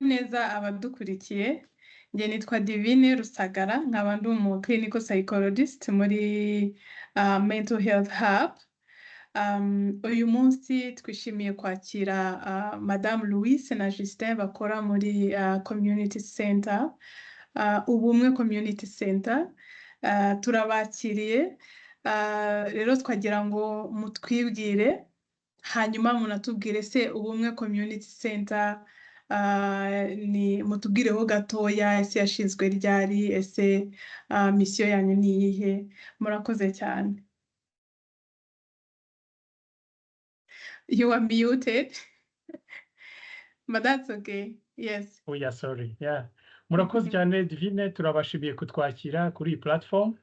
neza abadukurikiye njye nitwa Divine Rusagara nkaba ndi umu clinical psychologist muri Mental Health Hub. Uyu munsi twishimiye kwakira Madame Louise na Justin bakora muri Community Center, Ubumwe Community Center. Turabakiriye rero twagira ngo mutwibwire hanyuma munatubwire se Ubumwe Community Center ni mutubwireho gatoya ese yashinzwe ryari, ese misiyo yanyu ni iyihe? Murakoze cyane. You are muted. But that's okay. Yes. Oh yeah, sorry. Yeah. Murakoze cyane Divine, turabashimiye kutwakira kuri iyi platform.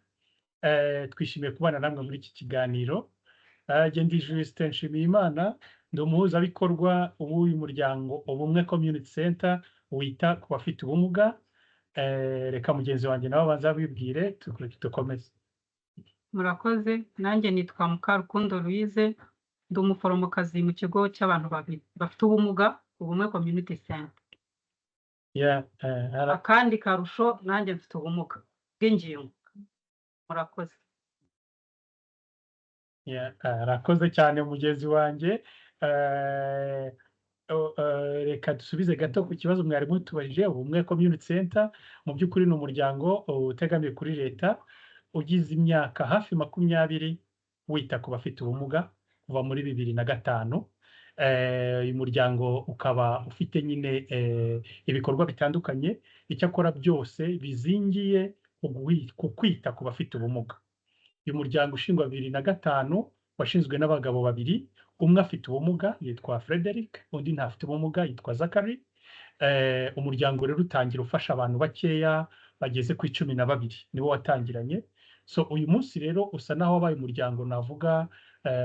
Twishimiye kubana namwe muri iki kiganiro. Ndi Justin Nshimiyimana, ndi umuhuzabikorwa w'uyu muryango Ubumwe Community Center wita ku bafite ubumuga. Reka mugenzi wanjye nawe abanza bibwire dukomeze. Murakoze, nanjye nitwa Mukarukundo Louise, ndi umuforomokazi mu kigo cy'abantu bafite ubumuga Ubumwe Community Center. Akandi karusho nanjye mfite ubumuga bw'ingingo. Murakoze. Arakoze cyane mugenzi wanjye. Reka dusubize gato ku kibazo mwari mutubajije. Ubumwe Community Center mu by'ukuri ni umuryango utegamiye kuri leta ugize imyaka hafi 20 wita ku bafite ubumuga kuva muri 2005. Uyu muryango ukaba ufite nyine ibikorwa bitandukanye, icyakora byose bizingiye ku kwita ku bafite ubumuga. Uyu muryango ushingwa 2005 washinzwe n'abagabo babiri, umwe afite ubumuga yitwa Frederick, undi ntafite ubumuga yitwa Zachary. Umuryango rero utangira ufasha abantu bakeya bageze ku 12 nibo watangiranye. So uyu munsi rero usa naho wabaye umuryango navuga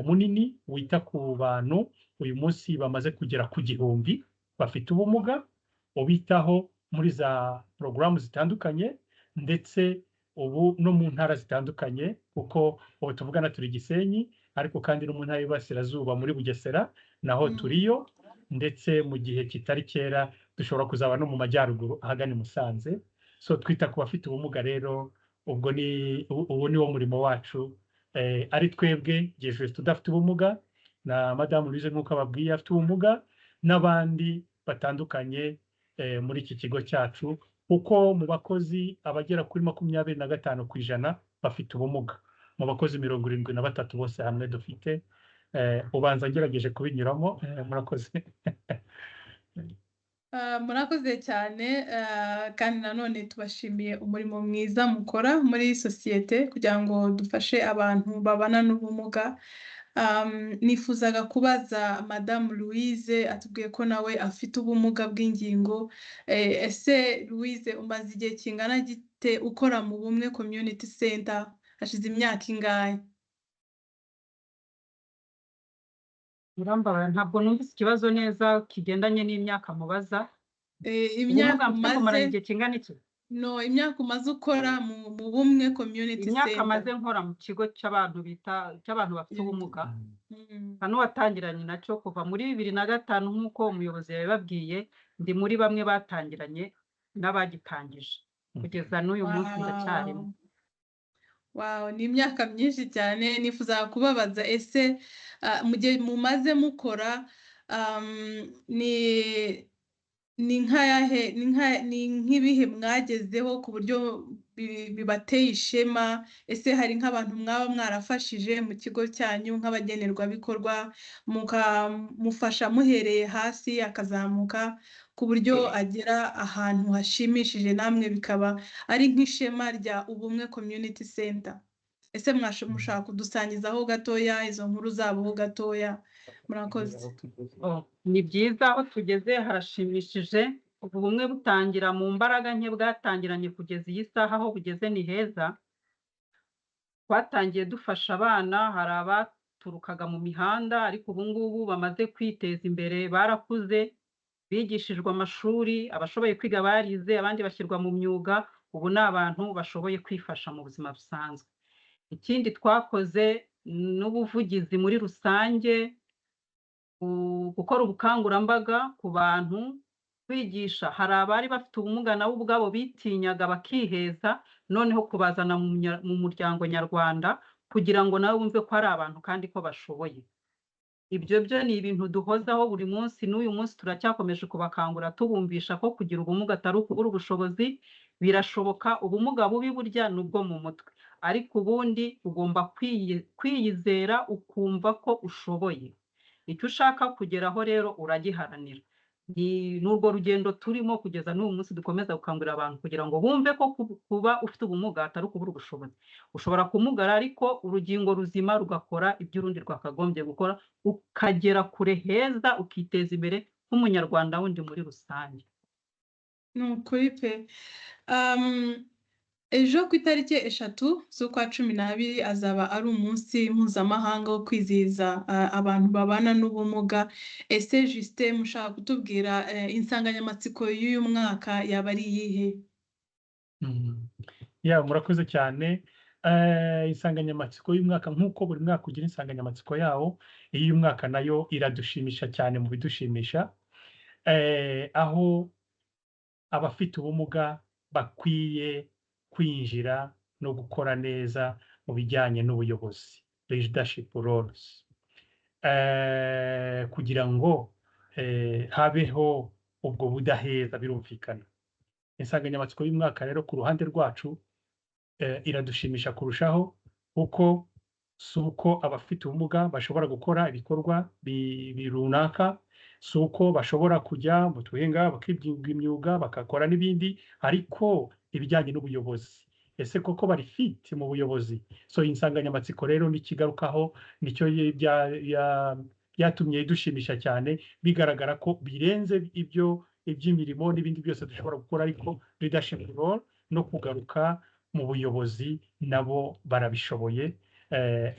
munini wita ku bantu. Uyu munsi bamaze kugera ku 1000 bafite ubumuga, ubitaho muri za programu zitandukanye ndetse ubu no mu ntara zitandukanye, kuko ubu tuvugana turi Gisenyi ariko kandi no mu ntara y'Iburasirazuba muri Bugesera naho turiyo, ndetse mu gihe kitari kera dushobora kuzaba no mu majyaruguru ahagana Musanze. So twita ku bafite ubumuga rero, ubwo ni wo murimo wacu. Ari twebwe Jeje tudafite ubumuga na Madame Louise nk'uko ababwiye afite ubumuga n'abandi batandukanye muri iki kigo cyacu, uko mu bakozi abagera kuri 25% bafite ubumuga mu bakozi 73 bose hamwe dufite. Ubanza ngerageje kubinyuramo. Murakoze. Murakoze cyane kandi nanone tubashimiye umurimo mwiza mukora muri sosiyete kugira ngo dufashe abantu babana n'ubumuga. Nifuzaga kubaza Madame Louise, atubwiye ko nawe afite ubumuga bw'ingingo. Ese Louise umaze igihe kingana gite ukora mu Bumwe Community Center? Hashize imyaka ingahe? Murambara ntabwo numvise ikibazo neza kigendanye n'imyaka mubaza. Imyaka umaze igihe kingana iki? No, imyaka umaze ukora mu Bumwe Community Center. Imyaka maze nkora mu kigo cy'abantu bafite ubumuga. Hano watangiranye nacyo kuva muri 2005 nk'uko umuyobozi yabibabwiye. Ndi muri bamwe batangiranye n'abagitangije kugeza n'uyu munsi ndacyarimo. Wow, ni imyaka myinshi cyane. Nifuza kubabaza ese mu gihe mumaze mukora ni nk'ibihe mwagezeho ku buryo bibateye ishema? Ese hari nk'abantu mwaba mwarafashije mu kigo cyanyu nk'abagenerwabikorwa mufasha muhereye hasi akazamuka ku buryo agera ahantu hashimishije, namwe bikaba ari nk'ishema rya Ubumwe Community Center? Ese mushaka kudusangizaho gatoya izo nkuru zabo gatoya? Murakoze. Ni byiza aho tugeze harashimishije. Ubumwe butangira mu mbaraga nke bwatangiranye kugeza iyi saha aho bugeze ni heza. Twatangiye dufasha abana, hari abaturukaga mu mihanda ariko ubu ngubu bamaze kwiteza imbere, barakuze, bigishijwe amashuri, abashoboye kwiga barize, abandi bashyirwa mu myuga. Ubu ni abantu bashoboye kwifasha mu buzima busanzwe. Ikindi twakoze n'ubuvugizi muri rusange, gukora ubukangurambaga ku bantu kwigisha hari abari bafite ubumuga nabo ubwabo bitinyaga bakiheza, noneho kubazana mu muryango nyarwanda kugira ngo nabo bumve ko ari abantu kandi ko bashoboye. Ibyo byo ni ibintu duhozaho buri munsi, n'uyu munsi turacyakomeje kubakangura tubumvisha ko kugira ubumuga atari ukubura ubushobozi. Birashoboka, ubumuga bubi burya ni ubwo mu mutwe, ariko ubundi ugomba kwiyizera ukumva ko ushoboye. Icyo ushaka kugeraho rero uragiharanira. Ni urwo rugendo turimo kugeza n'uyu munsi dukomeza gukangurira abantu kugira ngo bumve ko kuba ufite ubumuga atari ukubura ubushobozi. Ushobora kumugara ariko urugingo ruzima rugakora ibyo urundi rwakagombye gukora, ukagera kure heza, ukiteza imbere nk'umunyarwanda wundi muri rusange. Ni ukuri pe. Ejo ku itariki 3 z'ukwa 12 azaba ari umunsi mpuzamahanga wo kwizihiza abantu babana n'ubumuga. Ese Justin, mushaka kutubwira insanganyamatsiko y'uyu mwaka yaba ari iyihe? Murakoze cyane. Insanganyamatsiko y'umwaka nk'uko buri mwaka ugira insanganyamatsiko yawo, iyi mwaka nayo iradushimisha cyane mu bidushimisha, aho abafite ubumuga bakwiye kwinjira no gukora neza mu bijyanye n'ubuyobozi, leadership roles, kugira ngo habeho ubwo budaheza. Birumvikana insanganyamatsiko y'umwaka rero ku ruhande rwacu iradushimisha kurushaho, kuko si uko abafite ubumuga bashobora gukora ibikorwa runaka, si uko bashobora kujya mu tuhinga bakiga imyuga bakakora n'ibindi, ariko ibijyanye n'ubuyobozi, ese koko bari fit mu buyobozi? So insanganyamatsiko rero n'ikigarukaho nicyo byatumye idushimisha cyane, bigaragara ko birenze iby'imirimo n'ibindi byose dushobora gukora, ariko leadership role no kugaruka mu buyobozi nabo barabishoboye.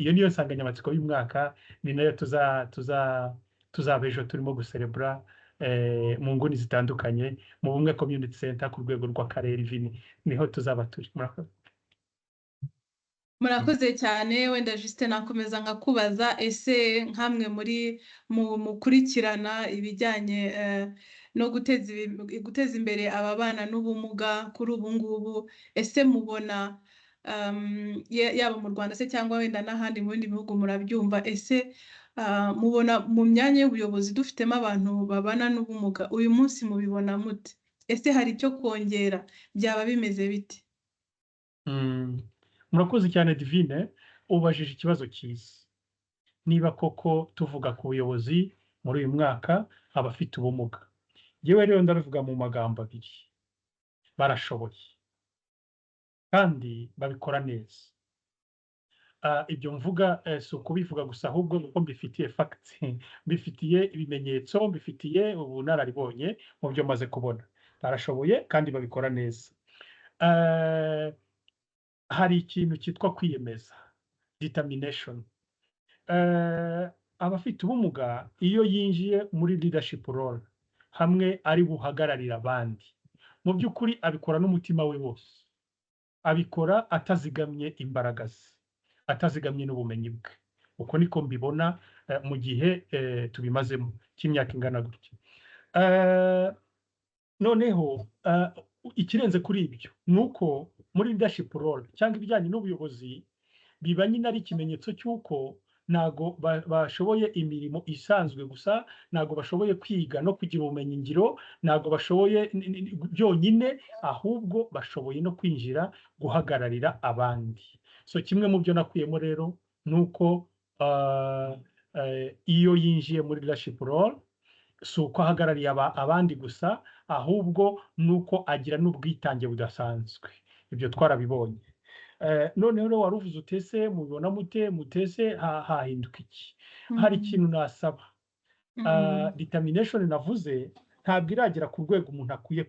Iyo niyo nsanganyamatsiko y'umwaka, ni nayo tuzaba ejo turimo guserebura mu nguni zitandukanye mu Bumwe Community Center ku rwego rw'akarere. Niho tuzaba turi. Murakoze cyane. Wenda Justin nakomeza nkakubaza, ese nkamwe mukurikirana ibijyanye no guteza imbere ababana n'ubumuga kuri ubu ngubu, ese mubona yaba mu Rwanda se cyangwa wenda n'ahandi mu bindi bihugu murabyumva, ese mubona mu myanya y'ubuyobozi dufitemo abantu babana n'ubumuga, uyu munsi mubibona mute? Ese hari icyo kongera? Byaba bimeze bite? Murakoze cyane Divine, ubajije ikibazo cyiza. Niba koko tuvuga ku buyobozi muri uyu mwaka abafite ubumuga, yewe rero ndabivuga mu magambo abiri: barashoboye kandi babikora neza. Ibyo mvuga si ukubivuga gusa, ahubwo kuko mbifitiye facts, mbifitiye ibimenyetso, mbifitiye ubunararibonye mu byo maze kubona. Barashoboye kandi babikora neza. Hari ikintu cyitwa kwiyemeza, determination. Abafite ubumuga iyo yinjiye muri leadership role, hamwe ari buhagararira abandi, mu by'ukuri abikora n'umutima we wose, abikora atazigamye imbaraga ze, atazigamye n'ubumenyi bwe. Uko niko mbibona mu gihe tubimazemo cy'imyaka ingana gutya. Noneho ikirenze kuri ibyo ni uko muri leadership role cyangwa ibijyanye n'ubuyobozi biba nyine ari ikimenyetso cy'uko ntago bashoboye imirimo isanzwe gusa, ntago bashoboye kwiga no kugira ubumenyi ngiro, ntago bashoboye byonyine, ahubwo bashoboye no kwinjira guhagararira abandi. So kimwe mu byo nakuyemo rero ni uko iyo yinjiye muri leadership role si uko ahagarariye abandi gusa, ahubwo ni uko agira n'ubwitange budasanzwe. Ibyo twarabibonye. Noneho rero wari uvuze utese mubibona mutese hahinduka iki? Hari ikintu nasaba. Determination navuze ntabwo iragera ku rwego umuntu akwiye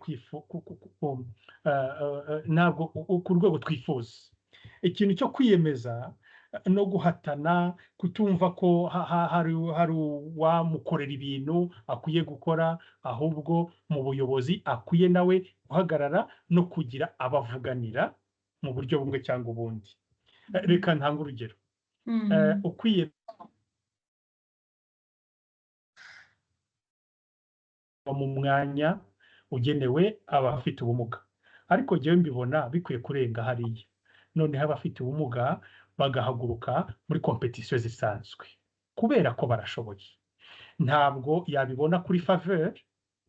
ntabwo ku rwego twifuza. Ikintu cyo kwiyemeza no guhatana, kutumva ko hari uwamukorera ibintu akwiye gukora, ahubwo mu buyobozi akwiye nawe guhagarara no kugira abavuganira mu buryo bumwe cyangwa ubundi. Reka ntange urugero. Ukwiye mu mwanya ugenewe abafite ubumuga, ariko njyewe mbibona bikwiye kurenga hariya, noneho abafite ubumuga bagahaguruka muri kompetisiyo zisanzwe kubera ko barashoboye, ntabwo yabibona kuri faveur,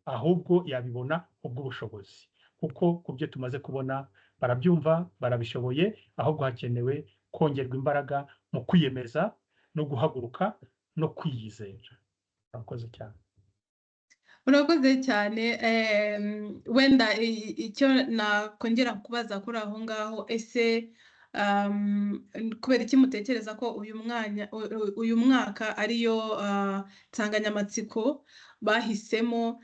ahubwo yabibona ubw'ubushobozi, kuko ku byo tumaze kubona barabyumva, barabishoboye, ahubwo hakenewe kongerwa imbaraga mu kwiyemeza no guhaguruka no kwiyizera. Murakoze cyane. Urakoze cyane. Wenda icyo nakongera kubaza kuri aho ngaho, ese kubera iki mutekereza ko uyu mwaka ariyo nsanganyamatsiko bahisemo?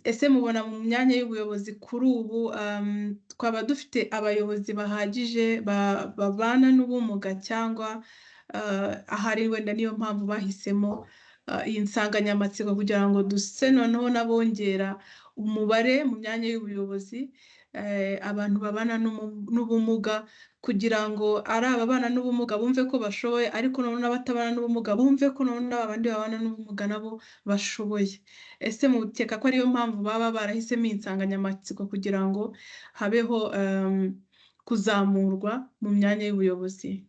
Ese mubona mu myanya y'ubuyobozi kuri ubu twaba dufite abayobozi bahagije babana n'ubumuga, cyangwa ahari wenda niyo mpamvu bahisemo iyi nsanganyamatsiko kugira ngo duse noneho n'abongera umubare mu myanya y'ubuyobozi abantu babana n'ubumuga, kugira ngo ari ababana n'ubumuga bumve ko bashoboye, ariko noneho n'abatabana n'ubumuga bumve ko noneho abandi babana n'ubumuga nabo bashoboye. Ese mukeka ko ariyo mpamvu baba barahisemo iyi nsanganyamatsiko kugira ngo habeho kuzamurwa mu myanya y'ubuyobozi?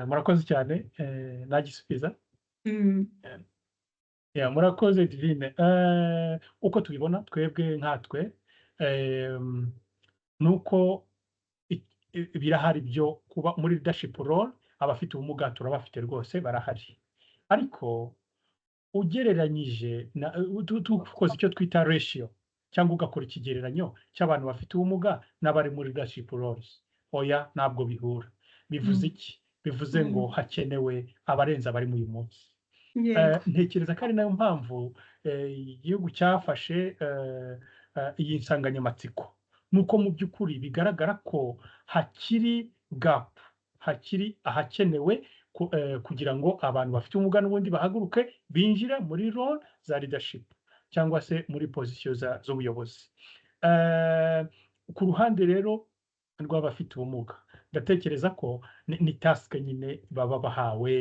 Murakoze cyane, nagisubiza. Murakoze Divine. Uko tubibona twebwe nkatwe, nuko birahari byo kuba muri leadership role, abafite ubumuga turabafite rwose, barahari, ariko ugereranyije tukoze icyo twita ratio, cyangwa ugakora ikigereranyo cy'abantu bafite ubumuga n'abari muri leadership roles, oya ntabwo bihura. Bivuze iki? Bivuze ngo hakenewe abarenze abari mu uyu munsi. Ntekereza ko ari nayo mpamvu igihugu cyafashe iyi nsanganyamatsiko, nuko mu by'ukuri bigaragara ko hakiri gap, hakiri ahakenewe kugira ngo abantu bafite ubumuga n'ubundi bahaguruke binjira muri role za leadership cyangwa se muri position z'ubuyobozi. Ku ruhande rero rw'abafite ubumuga, ndatekereza ko ni task nyine baba bahawe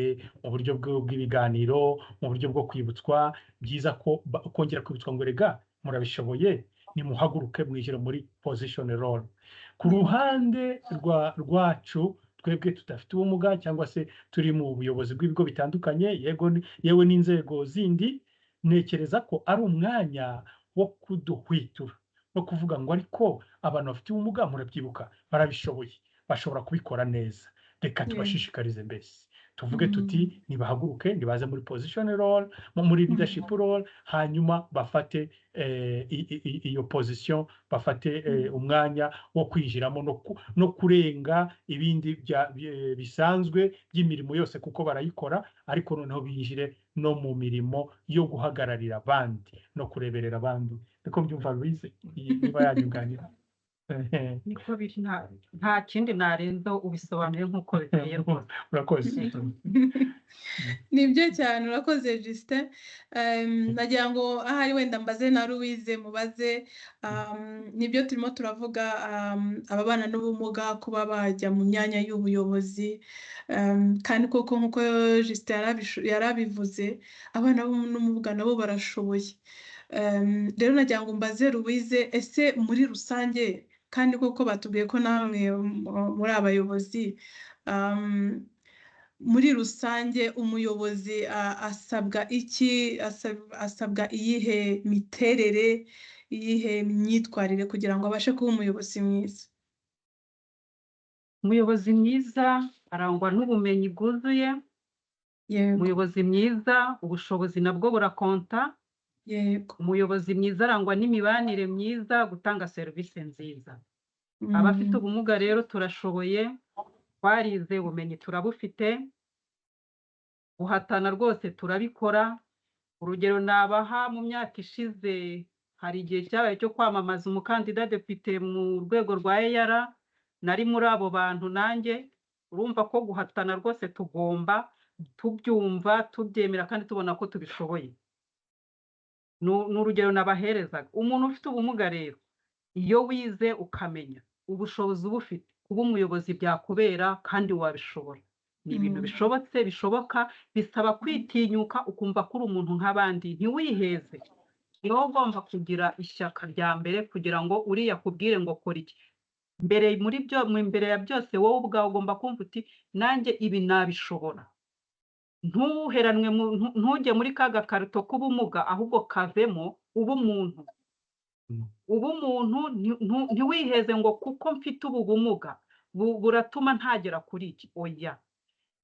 mu buryo bw'ibiganiro, mu buryo bwo kwibutswa, byiza ko kongera kwibutswa ngo rega murabishoboye, nimuhaguruke mwishyire muri position role. Ku ruhande rwacu twebwe tudafite ubumuga cyangwa se turi mu buyobozi bw'ibigo bitandukanye, yewe n'inzego zindi, ntekereza ko ari umwanya wo kuduhwitura no kuvuga ngo ariko abantu bafite ubumuga murabyibuka, barabishoboye, bashobora kubikora neza, reka tubashishikarize mbese tuvuge tuti nibahaguruke, nibaze muri position role, muri leadership role, hanyuma bafate iyo position, bafate umwanya wo kwinjiramo no kurenga ibindi bisanzwe by'imirimo yose, kuko barayikora, ariko noneho binjire no mu mirimo yo guhagararira abandi no kureberera abandi. Niko mbyumva Louise, niba yanyunganira. Niko biri, nta kindi narenza, ubisobanuye nk'uko bikwiye rwose. Urakoze. Nibyo cyane, urakoze Justin. Nagira ngo ahari wenda mbaze na Louise, mubaze nibyo turimo turavuga, ababana n'ubumuga kuba bajya mu myanya y'ubuyobozi, kandi koko nk'uko Justin yarabivuze, abana n'ubumuga nabo barashoboye. Rero nagira ngo mbaze Louise, ese muri rusange, kandi koko batubwiye ko namwe muri abayobozi, muri rusange umuyobozi asabwa iki? Asabwa iyihe miterere, iyihe myitwarire kugira ngo abashe kuba umuyobozi mwiza? Umuyobozi mwiza arangwa n'ubumenyi bwuzuye. Umuyobozi mwiza ubushobozi nabwo burakonta. Umuyobozi mwiza arangwa n'imibanire myiza, gutanga serivisi nziza. Abafite ubumuga rero turashoboye, twarize, ubumenyi turabufite, guhatana rwose turabikora. Urugero nabaha, mu myaka ishize hari igihe cyabaye cyo kwamamaza umukandida depite mu rwego rwa EAR, nari muri abo bantu nanjye. Urumva ko guhatana rwose tugomba, tubyumva, tubyemera, kandi tubona ko tubishoboye. Ni urugero nabaherezaga. Umuntu ufite ubumuga rero, iyo wize ukamenya ubushobozi uba ufite, kuba umuyobozi byakubera kandi wabishobora. ni ibintu bishoboka, bisaba kwitinyuka ukumva ko uri umuntu nk'abandi, ntiwiheze. Ni wowe ugomba kugira ishyaka rya mbere kugira ngo uriya akubwire ngo kora iki. Imbere ya byose wowe ubwawe ugomba kumva uti nanjye ibi nabishobora. Ntuheranwe, ntujye muri ka gakarito k'ubumuga, ahubwo kavemo ube umuntu. Ubu umuntu ntiwiheze ngo kuko mfite ubu bumuga buratuma ntagera kuri iki. Oya,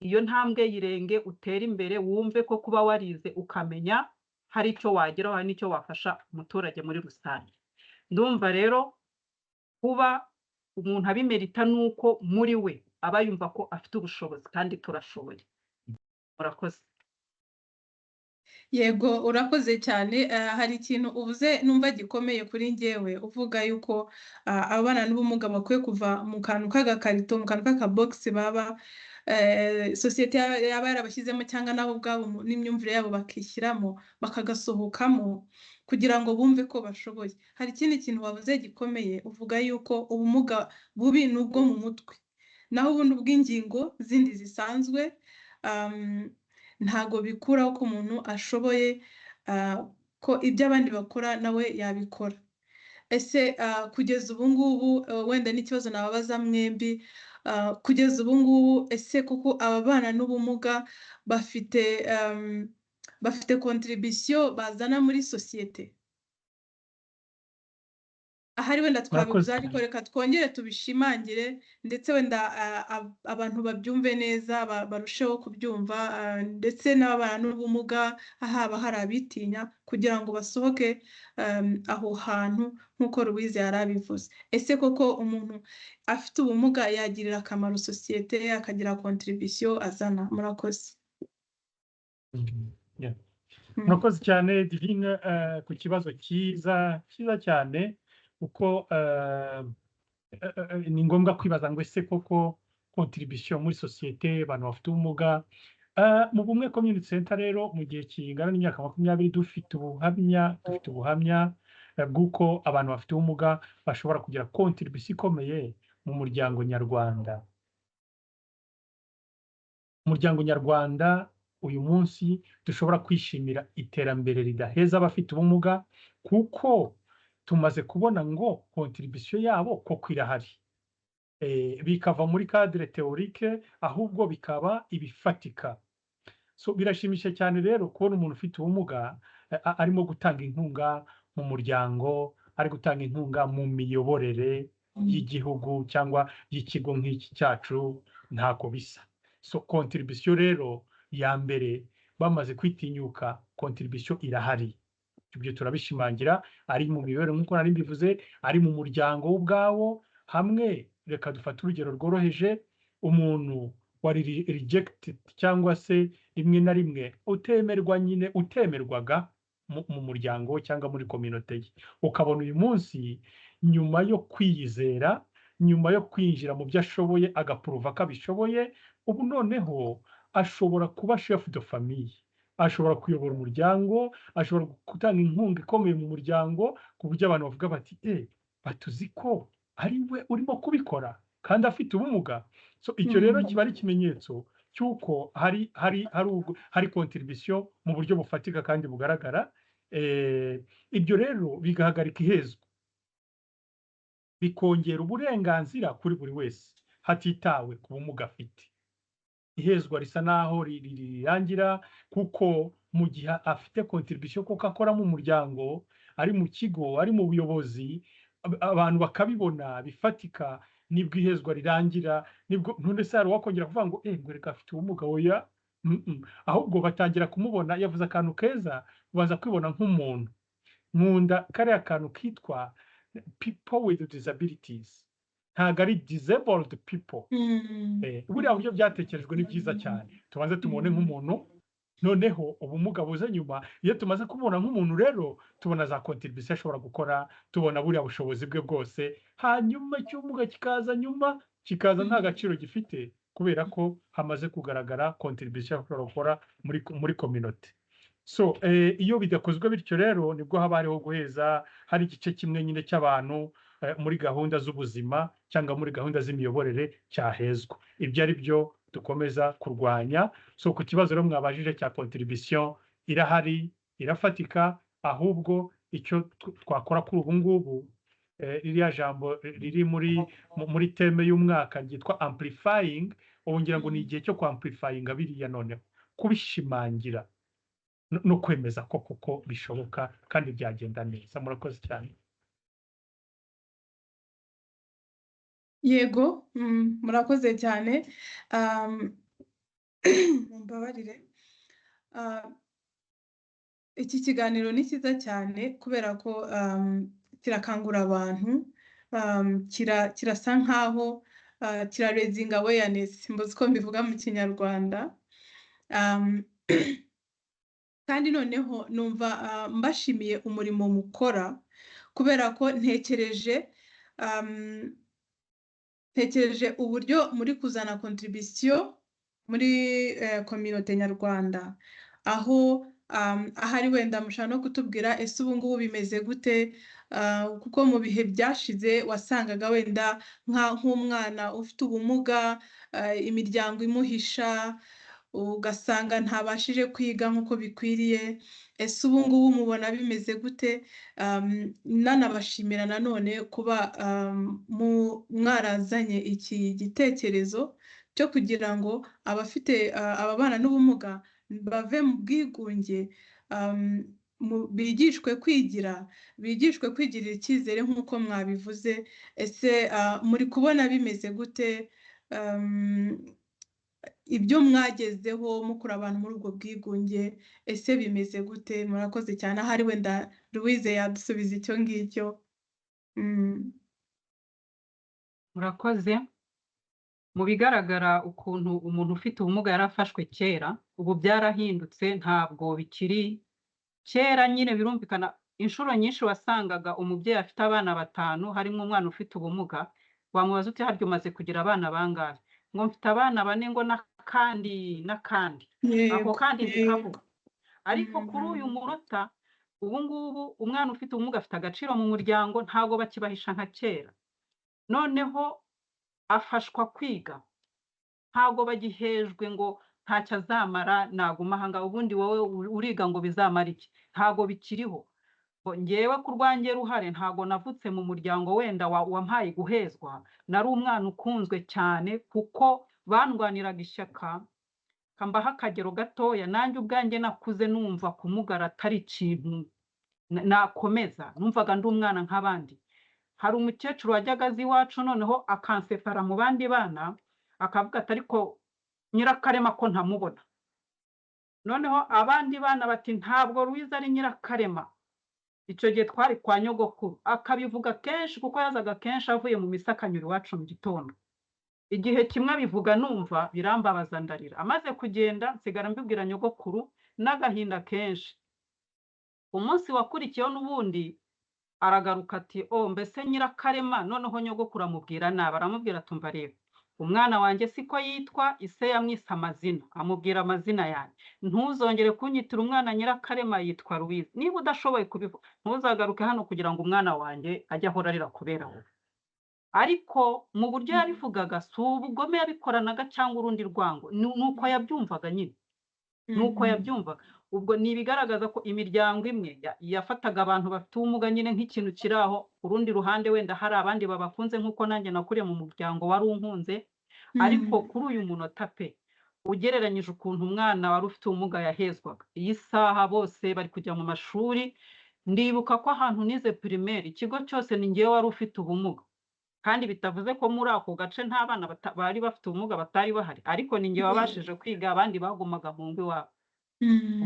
iyo ntambwe yirenge, utere imbere, wumve ko kuba warize ukamenya hari icyo wageraho, hari n'icyo wafasha umuturage muri rusange. Ndumva rero kuba umuntu abimerita nuko muri we aba yumva ko afite ubushobozi, kandi turashoboye. Murakoze. Yego, urakoze cyane. Hari ikintu uvuze numva gikomeye kuri njyewe, uvuga yuko abana n'ubumuga bakwiye kuva mu kantu k'agakarito, mu kantu k'akabogisi baba sosiyete yaba yarabashyizemo, cyangwa nabo ubwabo n'imyumvire yabo bakishyiramo, bakagasohokamo kugira ngo bumve ko bashoboye. Hari ikindi kintu wavuze gikomeye, uvuga yuko ubumuga bubi ni ubwo mu mutwe, naho ubundi ubw'ingingo zindi zisanzwe ntago bikuraho ko umuntu ashoboye, ko ibyo abandi bakora nawe yabikora. Ese kugeza ubu ngubu, wenda n'ikibazo nababaza mwembi, kugeza ubu ngubu, ese koko aba bana n'ubumuga bafite contribution bazana muri sosiyete? Ahari wenda twabivuze, ariko reka twongere tubishimangire, ndetse wenda abantu babyumve neza, barusheho kubyumva, ndetse n'ababana n'ubumuga haba hari abitinya, kugira ngo basohoke aho hantu nk'uko Louise yari abivuze. Ese koko umuntu afite ubumuga yagirira akamaro sosiyete, akagira contribution azana? Murakoze. Murakoze cyane Divine ku kibazo cyiza cyane, uko ni ngombwa kwibaza ngo ese koko contribution muri sosiyete abantu bafite ubumuga. Mu Bumwe Community Center rero, mu gihe kingana n'imyaka 20 dufite ubuhamya bw'uko abantu bafite ubumuga bashobora kugira contribution ikomeye mu muryango nyarwanda. Umuryango nyarwanda uyu munsi dushobora kwishimira iterambere ridaheza abafite ubumuga, kuko tumaze kubona ngo contribution yabo koko irahari, bikava muri cadre théorique ahubwo bikaba ibifatika. So birashimisha cyane rero kubona umuntu ufite ubumuga arimo gutanga inkunga mu muryango, ari gutanga inkunga mu miyoborere y'igihugu cyangwa y'ikigo nk'iki cyacu, ntako bisa. So contribution rero ya mbere, bamaze kwitinyuka, contribution irahari. Ibyo turabishimangira, ari mu miyoborere nk'uko nari mbivuze, ari mu muryango ubwawo. Hamwe reka dufate urugero rworoheje, umuntu wari rejected cyangwa se rimwe na rimwe utemerwaga mu muryango cyangwa muri community ye, ukabona uyu munsi nyuma yo kwiyizera, nyuma yo kwinjira mu byo ashoboye, agapuruva ko abishoboye, ubu noneho ashobora kuba chef de famille, ashobora kuyobora umuryango, ashobora gutanga inkunga ikomeye mu muryango, ku buryo abantu bavuga bati batuzi ko ari we urimo kubikora kandi afite ubumuga. So icyo rero kiba ari ikimenyetso cy'uko hari contribution mu buryo bufatika kandi bugaragara. Ibyo rero bigahagarika ihezwa, bikongera uburenganzira kuri buri wese hatitawe ku bumuga afite. Ihezwa risa naho rirangira, kuko mu gihe afite contribution koko akora mu muryango, ari mu kigo, ari mu buyobozi, abantu bakabibona bifatika, nibwo ihezwa rirangira. Nibwo none se hari wakongera kuvuga ngo ngo reka afite ubumuga. Oya, ahubwo batangira kumubona yavuze akantu keza, ubanza kwibona nk'umuntu. Nkunda kariya kantu kitwa people with disabilities, ntabwo ari disabled people. Buriya buryo byatekerejwe ni byiza cyane, tubanze tumubone nk'umuntu, noneho ubumuga buze nyuma. Iyo tumaze kumubona nk'umuntu rero, tubona za contribution ashobora gukora, tubona buriya bushobozi bwe bwose, hanyuma icy'ubumuga kikaza nyuma, kikaza nta gaciro gifite, kubera ko hamaze kugaragara contribution ashobora gukora muri community. So iyo bidakozwe bityo rero, nibwo haba hariho guheza, hari igice kimwe nyine cy'abantu muri gahunda z'ubuzima cyangwa muri gahunda z'imiyoborere cyahezwa. Ibyo ari byo dukomeza kurwanya. So ku kibazo rero mwabajije cya contribution irahari, irafatika, ahubwo icyo twakora kuri ubu ngubu, ririya jambo riri muri teme y'umwaka ryitwa amplifying, ubu ngira ngo ni igihe cyo kwamplifyinga biriya noneho, kubishimangira no kwemeza ko koko bishoboka kandi byagenda neza. Murakoze cyane. Yego, murakoze cyane. Mumbabarire. Iki kiganiro ni cyiza cyane kubera ko kirakangura abantu, kirasa nkaho kirarezinga awareness, mbuze uko mbivuga mu Kinyarwanda. Kandi noneho numva mbashimiye umurimo mukora, kubera ko ntekereje uburyo muri kuzana contribution muri communauté nyarwanda, aho ahari wenda mushaka no kutubwira ese ubu ngubu bimeze gute, kuko mu bihe byashize wasangaga wenda nk'umwana ufite ubumuga, imiryango imuhisha, ugasanga ntabashije kwiga nk'uko bikwiriye. Ese ubu ngubu mubona bimeze gute? Nanabashimira nanone kuba mwarazanye iki gitekerezo cyo kugira ngo abafite ababana n'ubumuga bave mu bwigunge, bigishwe kwigirira icyizere nk'uko mwabivuze. Ese muri kubona bimeze gute, ibyo mwagezeho mukura abantu muri ubwo bwigunge, ese bimeze gute? Murakoze cyane. Ahari wenda Louise yadusubiza icyo ngicyo. Murakoze. Mu bigaragara ukuntu umuntu ufite ubumuga yarafashwe kera, ubu byarahindutse, ntabwo bikiri kera. Nyine birumvikana, inshuro nyinshi wasangaga umubyeyi afite abana 5, harimo umwana ufite ubumuga, wamubaza uti haryo umaze kugira abana bangahe? Ngo mfite abana 4, ngo n'akandi. Ako kandi ntikavuga. Ariko kuri uyu munota, ubu ngubu umwana ufite ubumuga afite agaciro mu muryango, ntabwo bakibahisha nka kera. Noneho afashwa kwiga, ntabwo bagihejwe ngo ntacyo azamara, naguma ahanga ubundi wowe uriga ngo bizamara iki. Ntabwo bikiriho. Ngewe ku rwanjye ruhare, ntabwo navutse mu muryango wenda wampaye guhezwa. Nari umwana ukunzwe cyane kuko bandwaniraga ishyaka. Kambaho akagero gatoya, nanjye ubwanjye nakuze numva kumugara atari ikintu nakomeza, numvaga ndi umwana nk'abandi. Hari umukecuru wajyaga azi iwacu, noneho akansepara mu bandi bana, akavuga ati ariko Nyirakarema ko ntamubona. Noneho abandi bana bati ntabwo Louise ari Nyirakarema. Icyo gihe twari kwa nyogokuru, akabivuga kenshi kuko yazaga kenshi avuye mu misa akanyura iwacu mu gitondo. Igihe kimwe abivuga numva birambabaza ndarira. Amaze kugenda nsigara mbibwira nyogokuru n'agahinda kenshi. Umunsi wakurikiyeho n'ubundi aragaruka ati mbese Nyirakarema. Noneho nyogokuru amubwira nabi, aramubwira tumva rero, umwana wanjye siko yitwa, ise yamwise amazina, amubwira amazina yanjye. Ntuzongere kunyitira umwana Nyirakarema, yitwa Louise. Niba udashoboye kubivuga, ntuzagaruke hano kugira ngo umwana wanjye ajye ahora arira kubera wowe. Ariko mu buryo yabivugaga, si ubugome yabikoranaga cyangwa urundi rwango, nuko yabyumvaga nyine. Nuko yabyumvaga. Ubwo ni ibigaragaza ko imiryango imwe yafataga abantu bafite ubumuga nyine nk'ikintu kiraho, urundi ruhande wenda hari abandi babakunze nk'uko nanjye nakuriye mu muryango wari unkunze. Ariko kuri uyu munota pe, ugereranyije ukuntu umwana wari ufite ubumuga yahezwaga, iyi saha bose bari kujya mu mashuri. Ndibuka ko ahantu nize primaire, ikigo cyose ni ngewe wari ufite ubumuga, kandi bitavuze ko muri ako gace nta bana bari bafite ubumuga batari bahari, ariko ni ngewe wabashije kwiga, abandi bagumaga mu ngo iwabo.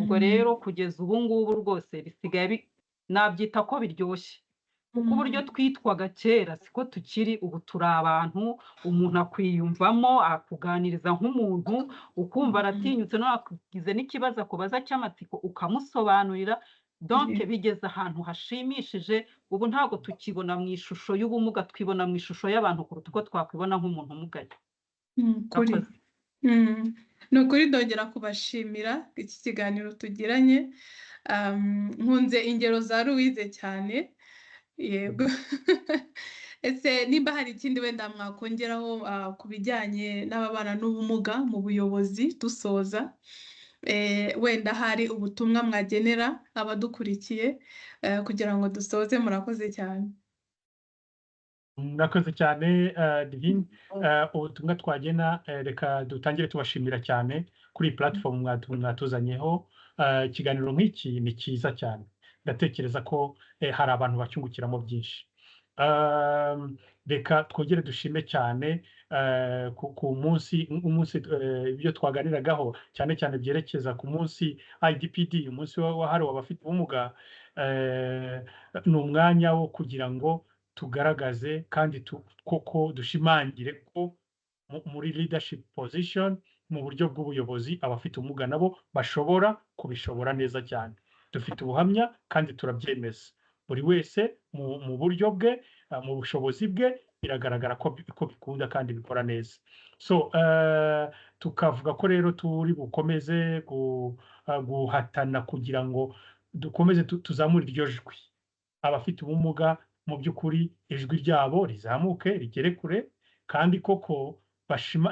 Ubwo rero kugeza ubu ngubu rwose bisigaye nabyita ko biryoshye, kuko uburyo twitwaga kera siko tukiri ubu. Turi abantu, umuntu akwiyumvamo, akuganiriza nk'umuntu, ukumva aratinyutse, no akigize n'ikibazo akubaza cy'amatsiko ukamusobanurira. Donc bigeze ahantu hashimishije. Ubu ntabwo tukibona mu ishusho y'ubumuga, twibona mu ishusho y'abantu kuruta uko twakwibona nk'umuntu umugaye. Ni ukuri ndongera kubashimira iki kiganiro tugiranye. Nkunze ingero za Louise cyane. Yego. ese nimba hari ikindi wenda mwakongeraho ku bijyanye n'ababana n'ubumuga mu buyobozi dusoza, wenda hari ubutumwa mwagenera abadukurikiye kugira ngo dusoze. Murakoze cyane. Murakoze cyane Divine. Ubutumwa twagena, reka dutangire tubashimira cyane kuri iyi platform mwatuzanyeho. Ikiganiro nk'iki ni cyiza cyane, ndatekereza ko hari abantu bacyungukiramo byinshi. Reka twongere dushime cyane ku munsi ibyo twaganiragaho cyane cyane byerekeza ku munsi IDPD, umunsi wahariwe abafite ubumuga. Ni umwanya wo kugira ngo tugaragaze kandi koko dushimangire ko muri leadership position, mu buryo bw'ubuyobozi, abafite ubumuga nabo bashobora kubishobora neza cyane. Dufite ubuhamya kandi turabyemeza, buri wese mu buryo bwe, mu bushobozi bwe, biragaragara ko bikunda kandi bikora neza. So tukavuga ko rero turi bukomeze guhatana kugira ngo dukomeze tuzamure iryo jwi. Abafite ubumuga mu by'ukuri ijwi ryabo rizamuke rigere kure, kandi koko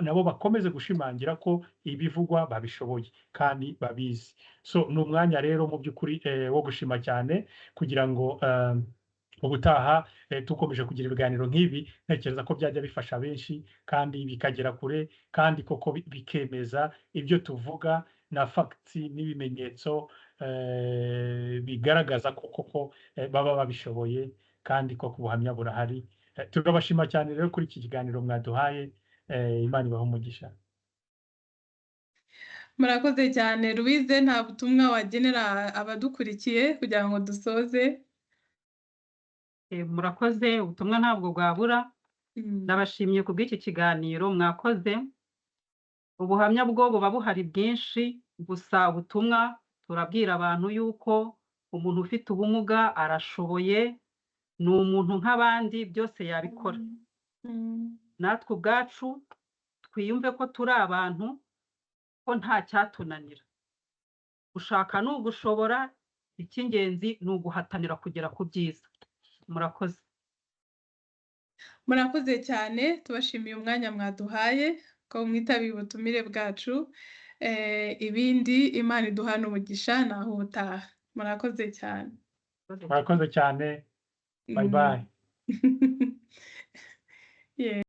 nabo bakomeze gushimangira ko ibivugwa babishoboye kandi babizi. So ni umwanya rero mu by'ukuri wo gushima cyane, kugira ngo ubutaha dukomeje kugira ibiganiro nk'ibi, ntekereza ko byajya bifasha benshi kandi bikagera kure, kandi koko bikemeza ibyo tuvuga na facts n'ibimenyetso bigaragaza ko koko baba babishoboye, kandi koko ubuhamya burahari. Turabashima cyane rero kuri iki kiganiro mwaduhaye. Imana ibahe umugisha. Murakoze cyane. Louise, nta butumwa wagenera abadukurikiye kugira ngo dusoze? Murakoze, ubutumwa ntabwo bwabura. Ndabashimiye ku bw'iki kiganiro mwakoze. Ubuhamya bwo buba buhari bwinshi, gusa ubutumwa turabwira abantu yuko umuntu ufite ubumuga arashoboye, ni umuntu nk'abandi, byose yabikora. Natwe ubwacu twiyumve ko turi abantu, ko nta cyatunanira. Gushaka ni ugushobora, icy'ingenzi ni uguhatanira kugera ku byiza. Murakoze. Murakoze cyane, tubashimiye umwanya mwaduhaye ko mwitabiye ubutumire bwacu. Ibindi Imana iduhana umugisha naho ubutaha. Murakoze cyane. Murakoze cyane. Bye bye.